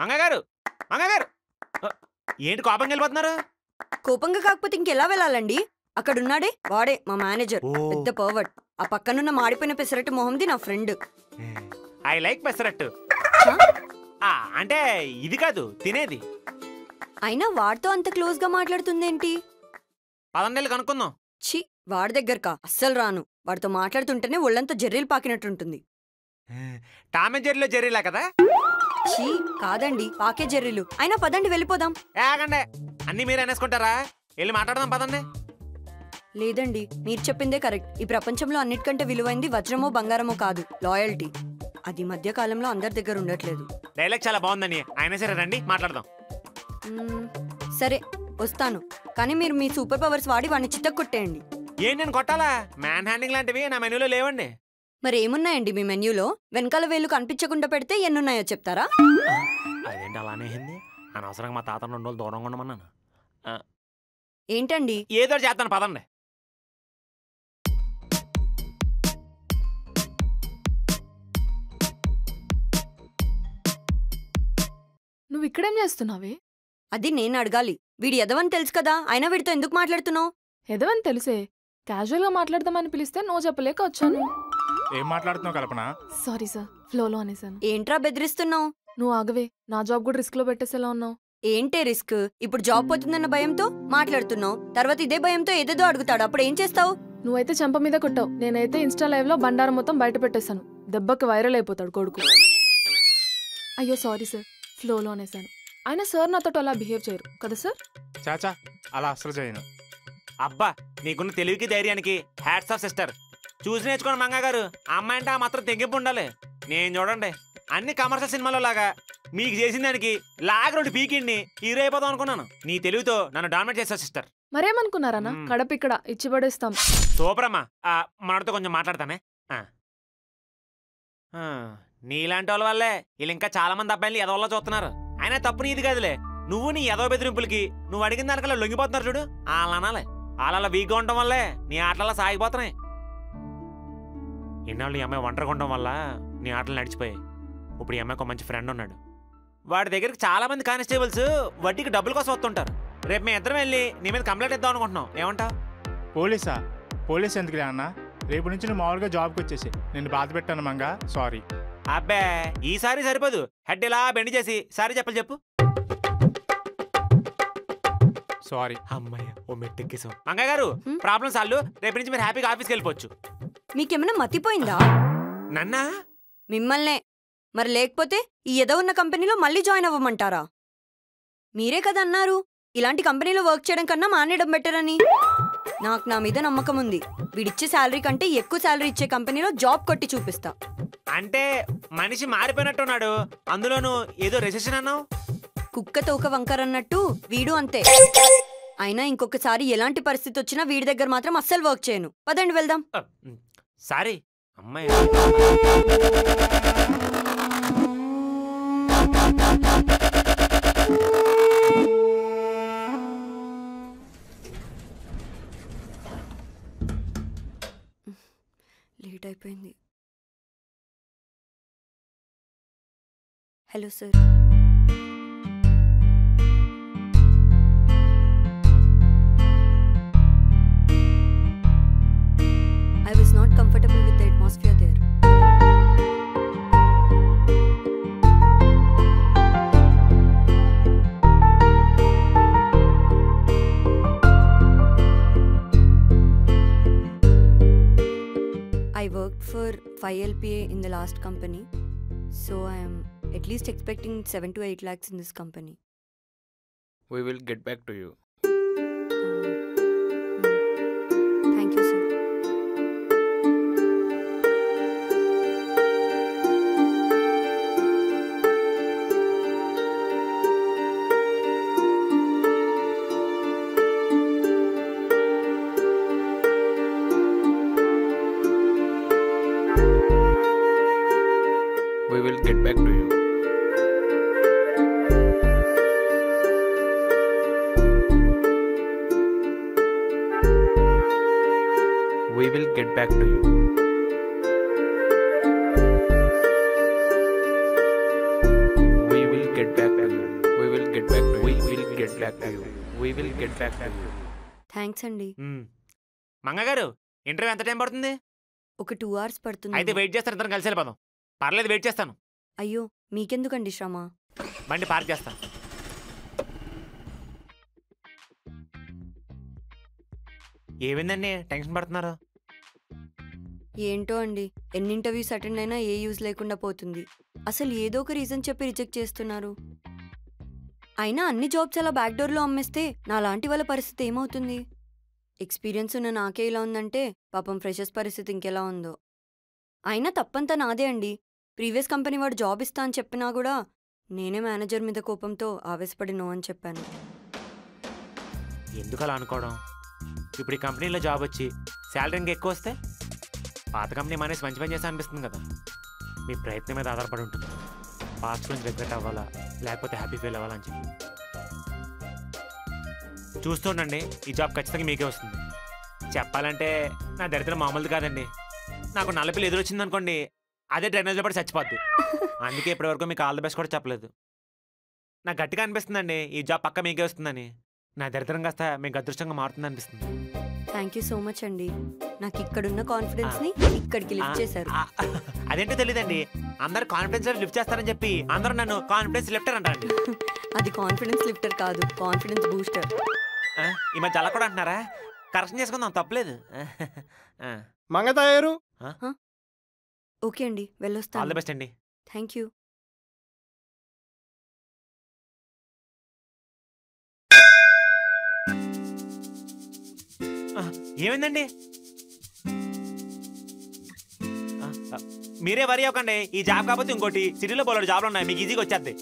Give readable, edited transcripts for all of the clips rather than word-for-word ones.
మంగగారు మంగగారు ఏంటి కోపంగా వెళ్ళిపోతున్నారు? కోపంగా కాకపోతే ఇంకెలా వెళ్ళాలండి? అక్కడున్నాడే వాడే మా మేనేజర్, పెద్ద పర్వర్ట్. ఆ పక్కనున్న మాడిపోయిన పెసరట్టు మొహంది నా ఫ్రెండ్. I like pesarattu. అంటే ఇది కాదు తినేది. అయినా వాడితో అంత క్లోజ్ గా మాట్లాడుతుందేంటి? పదండేళ్ళు కనుక్కుందాం. ఛీ, వాడి దగ్గరకా అస్సలు రాను. వాడితో మాట్లాడుతుంటేనే ఒళ్ళంతా జర్రీలు పాకినట్టుంటుంది. టామ్ అండ్ జెర్రీలో జెర్రీలా కదా? ఛీ, కాదండి, పాకే జర్రీలు. అయినా పదండి వెళ్ళిపోదాం. ఏగండి, అన్నీ మీరు అనేసుకుంటారా? వెళ్ళి మాట్లాడదాం పదండి. లేదండి, మీరు చెప్పిందే కరెక్ట్. ఈ ప్రపంచంలో అన్నిటికంటే విలువైంది వజ్రమో బంగారమో కాదు, లాయల్టీ. అది మధ్య కాలంలో అందరి దగ్గర ఉండట్లేదు. డైలాగ్ చాలా బాగుందని. అయినా సరే రండి మాట్లాడదాం. సరే వస్తాను, కానీ మీరు మీ సూపర్ పవర్స్ వాడి వాడిని చిత్తకొట్టేయండి. ఏంటి నేను కొట్టాలా? మ్యాన్ హ్యాండింగ్ లాంటివి నా మెనూలో లేవండి. మరి ఏమున్నాయండి మీ మెన్యూలో? వెనకాల వేలు కనిపించకుండా పెడితే ఎన్నున్నాయో చెప్తారా? అదేంటి అలానే అయింది? అనవసరంగా మా తాత 2 రోజులు దూరంగా ఉండమన్నాను. ఏంటండి? ఏదో చేస్తాను పదండి. నువ్వు ఇక్కడేం చేస్తున్నావే? అది నేను అడగాలి. వీడి ఎదవని తెలుసు కదా, అయినా వీడితో ఎందుకు మాట్లాడుతున్నావు? ఎదవని తెలుసే, క్యాజువల్ గా మాట్లాడదామని పిలిస్తే నో చెప్పలేక వచ్చాను. ఏం మాట్లాడుతున్నావు కల్పన? సారీ సార్, ఫ్లోలో అనేసాను. ఏంట్రా బెదిరిస్తున్నావు? నువ్వు ఆగవే, నా జాబ్ కూడా రిస్క్ లో పెట్టేసేలా ఉన్నావు. ఏంటే రిస్క్? ఇప్పుడు జాబ్ పోతుందన్న భయంతో మాట్లాడుతున్నావు, తర్వాత ఇదే భయంతో ఏదేదో అడుగుతాడు, అప్పుడు ఏం చేస్తావు? నువ్వైతే చెంప మీద కొట్టావు, నేనైతే ఇన్స్టా లైవ్ లో బండారం మొత్తం బయట పెట్టేశాను. దెబ్బకి వైరల్ అయిపోతాడు కొడుకు. అయ్యో సారీ సార్, ఫ్లోలో అనేసాను. అయినా సార్ నాతో అలా బిహేవ్ చేయరు కదా సార్? చాచా, అలా అసలు చేయను. అబ్బా, నీకున్న తెలివికి ధైర్యానికి హ్యాట్స్ ఆఫ్ సిస్టర్. చూసి నేర్చుకోండి మంగగారు. అమ్మాయి అంటే ఆ మాత్రం తెగింపు ఉండాలి. నేను చూడండి, అన్ని కమర్షియల్ సినిమాలో లాగా మీకు చేసిన దానికి లాగరుండి పీకిండి హీరో అయిపోదాం అనుకున్నాను. నీ తెలివితో నన్ను డామినేట్ చేస్తావు సిస్టర్. మరేమనుకున్నారన్నా, కడప ఇక్కడ ఇచ్చి పడేస్తాం. సూపర్ అమ్మా. మనతో కొంచెం మాట్లాడతానే. నీలాంటి వాళ్ళ వల్లే వీళ్ళు ఇంకా చాలా మంది అబ్బాయిలు ఎదవల్లో చూస్తున్నారు. అయినా తప్పు నీది కాదులే. నువ్వు నీ ఎదవ బెదిరింపులకి నువ్వు అడిగిన దానికల్లా లొంగిపోతున్నారు చూడు. వాళ్ళ అనాలే. వాళ్ళ వీక్గా ఉండటం వల్లే నీ ఆటలలో సాగిపోతున్నాయి. ఇన్నాళ్ళు ఈ అమ్మాయి ఒంటరిగా ఉండడం వల్ల నీ ఆటలు నడిచిపోయాయి. ఇప్పుడు ఈ అమ్మాయికి ఒక మంచి ఫ్రెండ్ ఉన్నాడు. వాడి దగ్గరికి చాలా మంది కానిస్టేబుల్స్ వడ్డీకి డబ్బుల కోసం వస్తుంటారు. రేపు మేము ఇద్దరం వెళ్ళి నీ మీద కంప్లైంట్ ఇద్దాం అనుకుంటున్నాం. ఏమంటావు? పోలీసా? పోలీస్ ఎందుకులే అన్న, రేపు నుంచి నువ్వు మామూలుగా జాబ్కి వచ్చేసి. నేను బాధ పెట్టాను మంగ, సారీ. అబ్బే, ఈసారి సరిపోదు. హెడ్ ఇలా బెండి చేసి సారీ చెప్పు. సారీ. అమ్మాయి ఓ మెట్టెక్కేసాం. మంగ గారు, ప్రాబ్లమ్స్ సాల్వ్. రేపు నుంచి మీరు హ్యాపీగా ఆఫీస్కి వెళ్ళిపోవచ్చు. మీకేమైనా మతిపోయిందా? నన్నా? మిమ్మల్నే. మరి లేకపోతే ఈ ఏదో ఉన్న కంపెనీలో మళ్ళీ జాయిన్ అవ్వమంటారా? మీరే కదా అన్నారు ఇలాంటి కంపెనీలో వర్క్ చేయడం కన్నా మానేయడం బెటర్ అని. నాకు నా మీద నమ్మకం ఉంది. వీడిచ్చే శాలరీ కంటే ఎక్కువ శాలరీ ఇచ్చే కంపెనీలో జాబ్ కొట్టి చూపిస్తా. అంటే మనిషి మారిపోయినట్టున్నాడు. అందులోనూ ఏదో రెసెషన్ అన్నావు. కుక్క తోక వంకర్ అన్నట్టు వీడు అంతే. అయినా ఇంకొకసారి ఎలాంటి పరిస్థితి వచ్చినా వీడి దగ్గర మాత్రం అస్సలు వర్క్ చేయను. పదండి వెళ్దాం. సారీ అమ్మాయి. లేట్ అయిపోయింది. Hello sir. I was not comfortable with the atmosphere there. I worked for 5 LPA in the last company, so I am at least expecting 7 to 8 lakhs in this company. We will get back to you. Thank you, sir. We will get back to you. We will get back to you. We will get back back to you. We will get back to you. Thanks అండి. మంగగారు interview ఎంత time పడుతుంది? ఒక 2 hours పడుతుంది. అయితే wait చేస్తాను, ఇద్దరం కలిసి వెళ్ళిపోదాం. పర్లేదు, వెయిట్ చేస్తాను. అయ్యో మీకెందుకండి శ్రమ? బండి పార్క్ చేస్తాను. ఏమైందండి టెన్షన్ పడుతున్నారు? ఏంటో అండి, ఎన్ని ఇంటర్వ్యూస్ అటెండ్ అయినా ఏ యూజ్ లేకుండా పోతుంది. అసలు ఏదో ఒక రీజన్ చెప్పి రిజెక్ట్ చేస్తున్నారు. అయినా అన్ని జాబ్స్ అలా బ్యాక్డోర్లో అమ్మేస్తే నాలాంటి వాళ్ళ పరిస్థితి ఏమవుతుంది? ఎక్స్పీరియన్స్ ఉన్న నాకే ఇలా ఉందంటే పాపం ఫ్రెషర్స్ పరిస్థితి ఇంకెలా ఉందో. అయినా తప్పంతా నాదే అండి. ప్రీవియస్ కంపెనీ వాడు జాబ్ ఇస్తా అని చెప్పినా కూడా నేనే మేనేజర్ మీద కోపంతో ఆవేశపడి నో అని చెప్పాను. ఎందుకు అలా అనుకోవడం? ఇప్పుడు ఈ కంపెనీలో జాబ్ వచ్చి శాలరీ ఇంకా ఎక్కువ వస్తే పాత కంపెనీ మానేసి మంచి పని చేస్తా అనిపిస్తుంది కదా. మీ ప్రయత్నం మీద ఆధారపడి ఉంటుంది. పాస్ట్ గురించి రిగ్రెట్ అవ్వాలా లేకపోతే హ్యాపీ ఫీల్ అవ్వాలా అని చెప్పి చూస్తుండండి. ఈ జాబ్ ఖచ్చితంగా మీకే వస్తుంది. చెప్పాలంటే నా దరిద్రం మామూలుది కాదండి. నాకు నల్లపిల్లి ఎదురొచ్చింది అనుకోండి, అదే డ్రైనేజ్లో పడి చచ్చిపోద్ది. అందుకే ఇప్పటివరకు మీకు ఆల్ ది బెస్ట్ కూడా చెప్పలేదు. నాకు గట్టిగా అనిపిస్తుందండి ఈ జాబ్ పక్క మీకే వస్తుందని. నా దరిద్రం కాస్త మీకు అదృష్టంగా మారుతుంది అనిపిస్తుంది. థ్యాంక్ యూ సో మచ్ అండి. నాకు ఇక్కడున్న కాన్ఫిడెన్స్ని ఇక్కడికి లిఫ్ట్ చేశారు. అదేంటో తెలియదండి, అందరు కాన్ఫిడెన్స్ లిఫ్ట్ చేస్తారని చెప్పి అందరూ నన్ను కాన్ఫిడెన్స్ లిఫ్టర్ అంటారండి. అది కాన్ఫిడెన్స్ లిఫ్టర్ కాదు, కాన్ఫిడెన్స్ బూస్టర్. ఈ మధ్య అలా కూడా అంటున్నారా? కరెక్షన్ చేసుకుందాం, తప్పలేదు. మంగ తయారు. ఓకే అండి, వెళ్ళొస్తాను. ఆల్ ది బెస్ట్ అండి. Thank you. ఏమైందండి? మీరే వరి అవ్వకండి. ఈ జాబ్ కాకపోతే ఇంకోటి సిటీలో పోలాడు జాబ్లు ఉన్నాయి, మీకు ఈజీగా వచ్చేద్ది.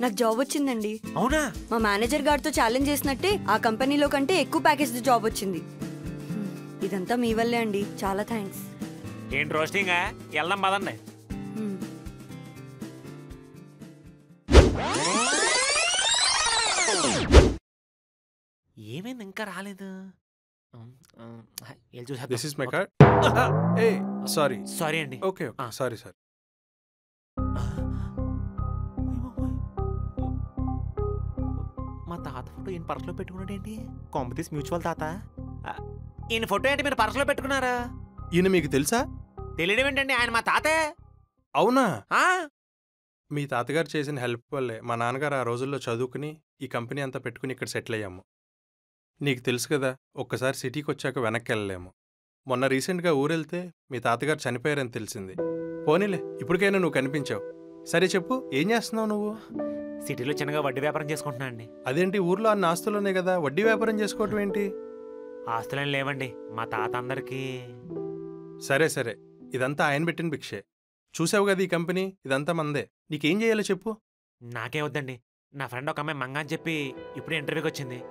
నాకు జాబ్ వచ్చిందండి. అవునా? మా మేనేజర్ గారితో ఛాలెంజ్ చేసినట్టే ఆ కంపెనీలో కంటే ఎక్కువ ప్యాకేజ్ జాబ్ వచ్చింది. ఇదంతా మీ వల్లే అండి, చాలా థ్యాంక్స్. ఏంటి రోస్టింగా? వెళ్దాం పదండి. ఏమైంది ఇంకా రాలేదు? This is my card. ఏ సారీ సారీ అండి. Okay okay sorry sir. మా తాత ఫోటో ఈయన పర్సులో పెట్టుకున్నాడు ఏంటి? కాంపిటీస్ మ్యూచువల్ తాత. ఈయన ఫోటో ఏంటి మీరు పర్సులో పెట్టుకున్నారా? ఈయన మీకు తెలుసా? తెలియడం ఏంటండి, ఆయన మా తాతే. అవునా? మీ తాతగారు చేసిన హెల్ప్ వల్లే మా నాన్నగారు ఆ రోజుల్లో చదువుకుని ఈ కంపెనీ అంతా పెట్టుకుని ఇక్కడ సెటిల్ అయ్యాము. నీకు తెలుసు కదా, ఒక్కసారి సిటీకి వచ్చాక వెనక్కి వెళ్ళలేము. మొన్న రీసెంట్గా ఊరెళ్తే మీ తాతగారు చనిపోయారని తెలిసింది. పోనీలే, ఇప్పటికైనా నువ్వు కనిపించావు. సరే చెప్పు, ఏం చేస్తున్నావు నువ్వు? సిటీలో చిన్నగా వడ్డీ వ్యాపారం చేసుకుంటున్నా అండి. అదేంటి, ఊర్లో అన్న ఆస్తులున్నాయి కదా, వడ్డీ వ్యాపారం చేసుకోవటం ఏంటి? ఆస్తులేం లేవండి, మా తాత అందరికీ. సరే సరే, ఇదంతా ఆయన పెట్టిన భిక్షే. చూసావు కదా ఈ కంపెనీ, ఇదంతా మందే. నీకేం చేయాలో చెప్పు. నాకే వద్దండి, నా ఫ్రెండ్ ఒక అమ్మాయి మంగ అని చెప్పి ఇప్పుడే ఇంటర్వ్యూకి వచ్చింది.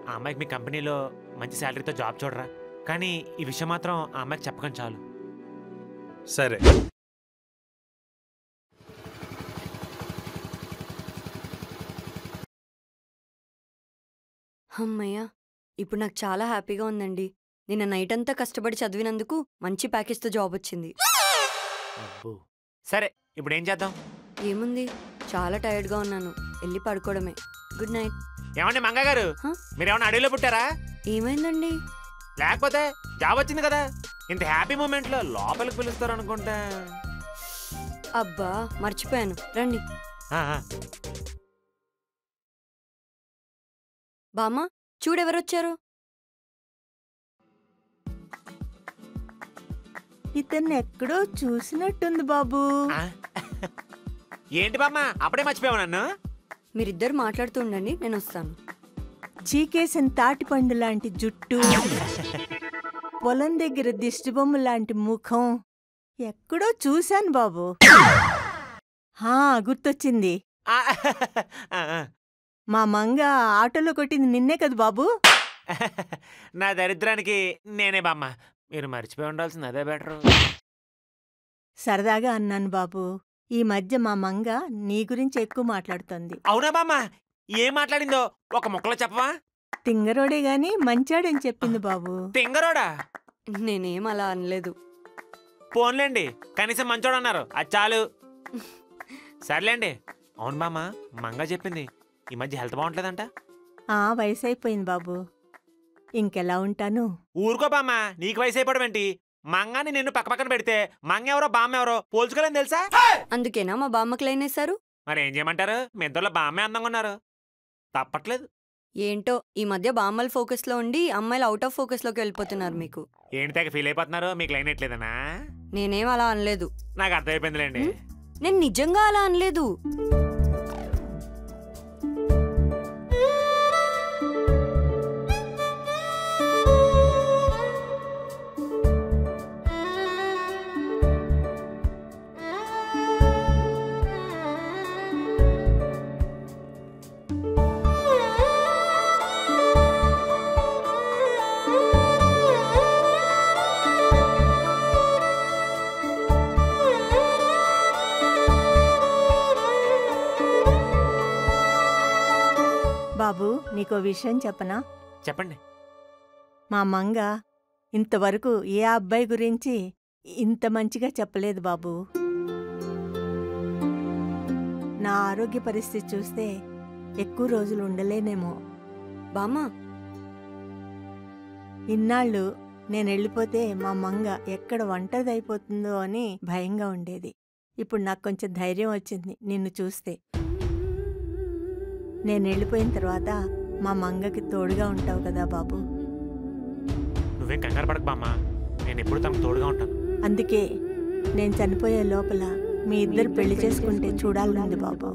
ఆ అమ్మాయికి మీ కంపెనీలో మంచి శాలరీతో జాబ్ చూడరా, కానీ ఈ విషయం మాత్రం ఆ అమ్మాయికి చెప్పకండి చాలు. సరే. అమ్మయ్యా, ఇప్పుడు నాకు చాలా హ్యాపీగా ఉందండి. నిన్న నైట్ అంతా కష్టపడి చదివినందుకు మంచి ప్యాకేజ్తో జాబ్ వచ్చింది. అబ్బో. సరే, ఇప్పుడు ఏం చేద్దాం? ఏముంది, చాలా టైర్డ్గా ఉన్నాను, వెళ్ళి పడుకోవడమే. Good night. ఏమండి మంగ గారు, మీరేమన్నా అడవిలో పుట్టారా? ఏమైందండి? లేకపోతే జాబ్ వచ్చింది కదా, ఇంత హ్యాపీ మూమెంట్ లో లోపలికి పిలుస్తారు అనుకుంటా. అబ్బా మర్చిపోయాను, రండి. బామ్మ చూడెవరొచ్చారు. ఇతన్ని ఎక్కడో చూసినట్టుంది బాబు. ఏంటి బామ్మ అప్పుడే మర్చిపోయావు నన్ను? మీరిద్దరు మాట్లాడుతూ ఉండండి, నేను వస్తాను. చీకేసిన తాటిపండు లాంటి జుట్టు, పొలం దగ్గర దిష్టిబొమ్మ లాంటి ముఖం ఎక్కడో చూశాను బాబు. గుర్తొచ్చింది, మా మంగ ఆటోలో కొట్టింది నిన్నే కదా బాబు. నా దరిద్రానికి నేనే బామ్మ, మీరు మర్చిపోయి ఉండాల్సింది అదే బెటరు. సరదాగా అన్నాను బాబు. ఈ మధ్య మా మంగ నీ గురించి ఎక్కువ మాట్లాడుతోంది. అవునా బామ్మ? ఏం మాట్లాడిందో ఒక ముక్కలో చెప్పవా? తింగరోడే గాని మంచాడని చెప్పింది బాబు. తింగరోడా? నేనేం అలా అనలేదు. పోన్లేండి, కనీసం మంచోడు అన్నారు, అది చాలు. సర్లేండి. అవును బామ్మ, మంగ చెప్పింది ఈ మధ్య హెల్త్ బాగుంటలేదంట. వయసు అయిపోయింది బాబు, ఇంకెలా ఉంటాను. ఊరుకో బామ్మ, నీకు వయసు అయిపోవడం ఏంటి? మంగాని నిన్ను పక్క పక్కన పెడితే మంగ ఎవరో బామ్మ ఎవరో పోల్చుకోలేని తెలుసా? అందుకేనా మా బామ్మకి లైన్ వేశారు? మరి ఏం చేయమంటారు? మీ ఇద్దరులో బామ్మే అందంగా ఉన్నారు, తప్పట్లేదు. ఏంటో ఈ మధ్య బామ్మల ఫోకస్ లో ఉండి అమ్మాయిలు అవుట్ ఆఫ్ ఫోకస్ లోకి వెళ్ళిపోతున్నారు. మీకు ఏంటి తెగ ఫీల్ అయిపోతున్నారు? మీకు లైన్ ఎట్లేదనా? నేనేం అలా అనలేదు. నాకు అర్థమైపోయిందిలేండి. నేను నిజంగా అలా అనలేదు. బాబు, నీకో విషయం చెప్పనా? చెప్పండి. మా మంగ ఇంతవరకు ఏ అబ్బాయి గురించి ఇంత మంచిగా చెప్పలేదు బాబు. నా ఆరోగ్య పరిస్థితి చూస్తే ఎక్కువ రోజులు ఉండలేనేమో. బామ్మ, ఇన్నాళ్ళు నేను వెళ్ళిపోతే మా మంగ ఎక్కడ ఒంటరిదైపోతుందో అని భయంగా ఉండేది. ఇప్పుడు నాకు కొంచెం ధైర్యం వచ్చింది నిన్ను చూస్తే. నేను వెళ్ళిపోయిన తర్వాత మా మంగకి తోడుగా ఉంటావు కదా బాబు. నువ్వేం కంగారు పడకు బామ్మ, నేను ఎప్పుడు తనకు తోడుగా ఉంటాను. అందుకే నేను చనిపోయే లోపల మీ ఇద్దరు పెళ్లి చేసుకుంటే చూడాలనుంది బాబు.